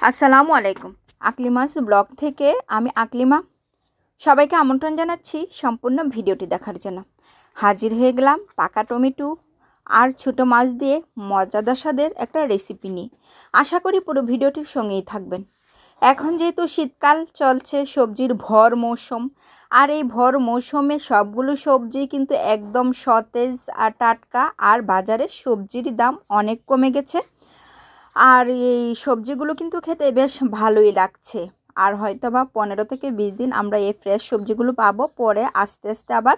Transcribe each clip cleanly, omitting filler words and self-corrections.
আসসালামু আলাইকুম। আকলিমাস ব্লগ থেকে আমি আকলিমা সবাইকে আমন্ত্রণ জানাচ্ছি সম্পূর্ণ ভিডিওটি দেখার জন্য। হাজির হয়ে গেলাম পাকা টমেটো আর ছোটো মাছ দিয়ে মজাদার স্বাদের একটা রেসিপি নিয়ে। আশা করি পুরো ভিডিওটির সঙ্গেই থাকবেন। এখন যেহেতু শীতকাল চলছে, সবজির ভর মৌসুম, আর এই ভর মৌসুমে সবগুলো সবজি কিন্তু একদম সতেজ আর টাটকা, আর বাজারে সবজির দাম অনেক কমে গেছে। আর এই সবজিগুলো কিন্তু খেতে বেশ ভালোই লাগছে। আর হয়তো বা 15 থেকে 20 দিন আমরা এই ফ্রেশ সবজিগুলো পাবো, পরে আস্তে আস্তে আবার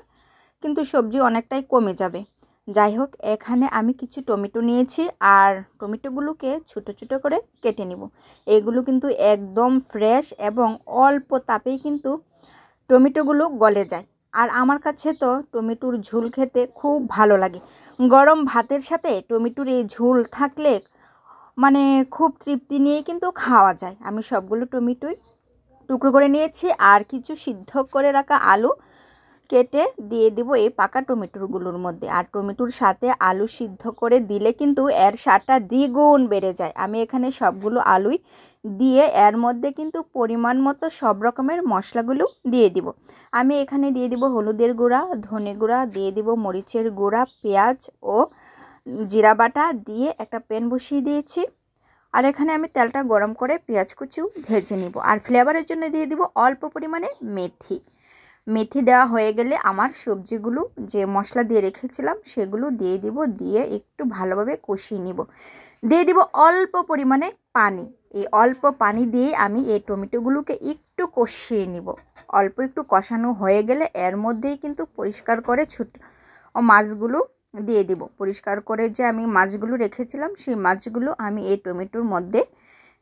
কিন্তু সবজি অনেকটাই কমে যাবে। যাই হোক, এখানে আমি কিছু টমেটো নিয়েছি আর টমেটোগুলোকে ছোটো ছোটো করে কেটে নিব। এগুলো কিন্তু একদম ফ্রেশ এবং অল্প তাপেই কিন্তু টমেটোগুলো গলে যায়। আর আমার কাছে তো টমেটোর ঝোল খেতে খুব ভালো লাগে। গরম ভাতের সাথে টমেটোর এই ঝোল থাকলে মানে খুব তৃপ্তি নিয়ে কিন্তু খাওয়া যায়। আমি সবগুলো টমেটোই টুকরো করে নিয়েছি আর কিছু সিদ্ধ করে রাখা আলু কেটে দিয়ে দিব এই পাকা টমেটোগুলোর মধ্যে। আর টমেটোর সাথে আলু সিদ্ধ করে দিলে কিন্তু এর স্বাদটা দ্বিগুণ বেড়ে যায়। আমি এখানে সবগুলো আলুই দিয়ে এর মধ্যে কিন্তু পরিমাণ মতো সব রকমের মশলাগুলো দিয়ে দিব। আমি এখানে দিয়ে দিব হলুদের গুঁড়া, ধনে গুঁড়া, দিয়ে দিব মরিচের গুঁড়া, পেঁয়াজ ও জিরা বাটা দিয়ে একটা প্যান বসিয়ে দিয়েছি। আর এখানে আমি তেলটা গরম করে পেঁয়াজ কুচিও ভেজে নিব। আর ফ্লেভারের জন্য দিয়ে দিব অল্প পরিমাণে মেথি দেওয়া হয়ে গেলে আমার সবজিগুলো যে মশলা দিয়ে রেখেছিলাম সেগুলো দিয়ে দিব, দিয়ে একটু ভালোভাবে কষিয়ে নিব। দিয়ে দিব অল্প পরিমাণে পানি। এই অল্প পানি দিয়ে আমি এই টমেটোগুলোকে একটু কষিয়ে নিব। অল্প একটু কষানো হয়ে গেলে এর মধ্যেই কিন্তু পরিষ্কার করে ছোটো মাছগুলো দিয়ে দিব। পরিষ্কার করে যে আমি মাছগুলো রেখেছিলাম সেই মাছগুলো আমি এই টমেটোর মধ্যে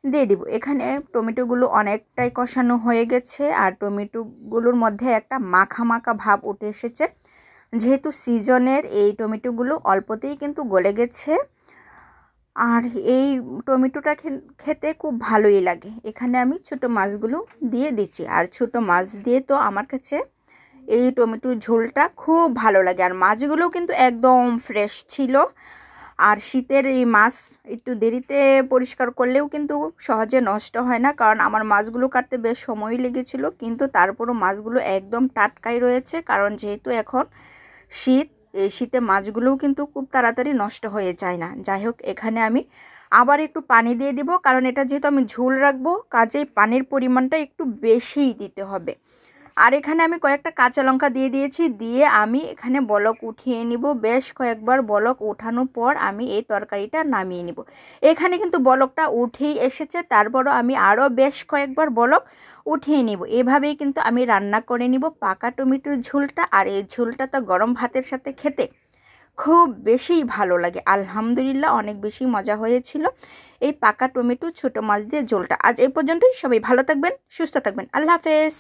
দিয়ে দিব। এখানে টমেটোগুলো অনেকটাই কষানো হয়ে গেছে আর টমেটোগুলোর মধ্যে একটা মাখা মাখা ভাব উঠে এসেছে। যেহেতু সিজনের এই টমেটোগুলো অল্পতেই কিন্তু গলে গেছে আর এই টমেটোটা খেতে খুব ভালোই লাগে। এখানে আমি ছোটো মাছগুলো দিয়ে দিচ্ছি। আর ছোটো মাছ দিয়ে তো আমার কাছে এই টমেটোর ঝোলটা খুব ভালো লাগে। আর মাছগুলোও কিন্তু একদম ফ্রেশ ছিল। আর শীতের এই মাছ একটু দেরিতে পরিষ্কার করলেও কিন্তু সহজে নষ্ট হয় না, কারণ আমার মাছগুলো কাটতে বেশ সময় লেগেছিল, কিন্তু তারপরও মাছগুলো একদম টাটকাই রয়েছে। কারণ যেহেতু এখন শীত, এই শীতে মাছগুলোও কিন্তু খুব তাড়াতাড়ি নষ্ট হয়ে যায় না। যাই হোক, এখানে আমি আবার একটু পানি দিয়ে দিব, কারণ এটা যেহেতু আমি ঝোল রাখবো কাজেই পানির পরিমাণটা একটু বেশিই দিতে হবে। আর এখানে আমি কয়েকটা কাঁচা লঙ্কা দিয়ে দিয়েছি, দিয়ে আমি এখানে বলক উঠিয়ে নিব। বেশ কয়েকবার বলক ওঠানোর পর আমি এই তরকারিটা নামিয়ে নিব। এখানে কিন্তু বলকটা উঠেই এসেছে, তারপরও আমি আরও বেশ কয়েকবার বলক উঠিয়ে নিব। এভাবেই কিন্তু আমি রান্না করে নিব পাকা টমেটোর ঝোলটা। আর এই ঝোলটা তো গরম ভাতের সাথে খেতে খুব বেশি ভালো লাগে। আলহামদুলিল্লাহ, অনেক বেশি মজা হয়েছিল এই পাকা টমেটো ছোটো মাছ দিয়ে ঝোলটা। আজ এই পর্যন্তই। সবাই ভালো থাকবেন, সুস্থ থাকবেন। আল্লাহ হাফেজ।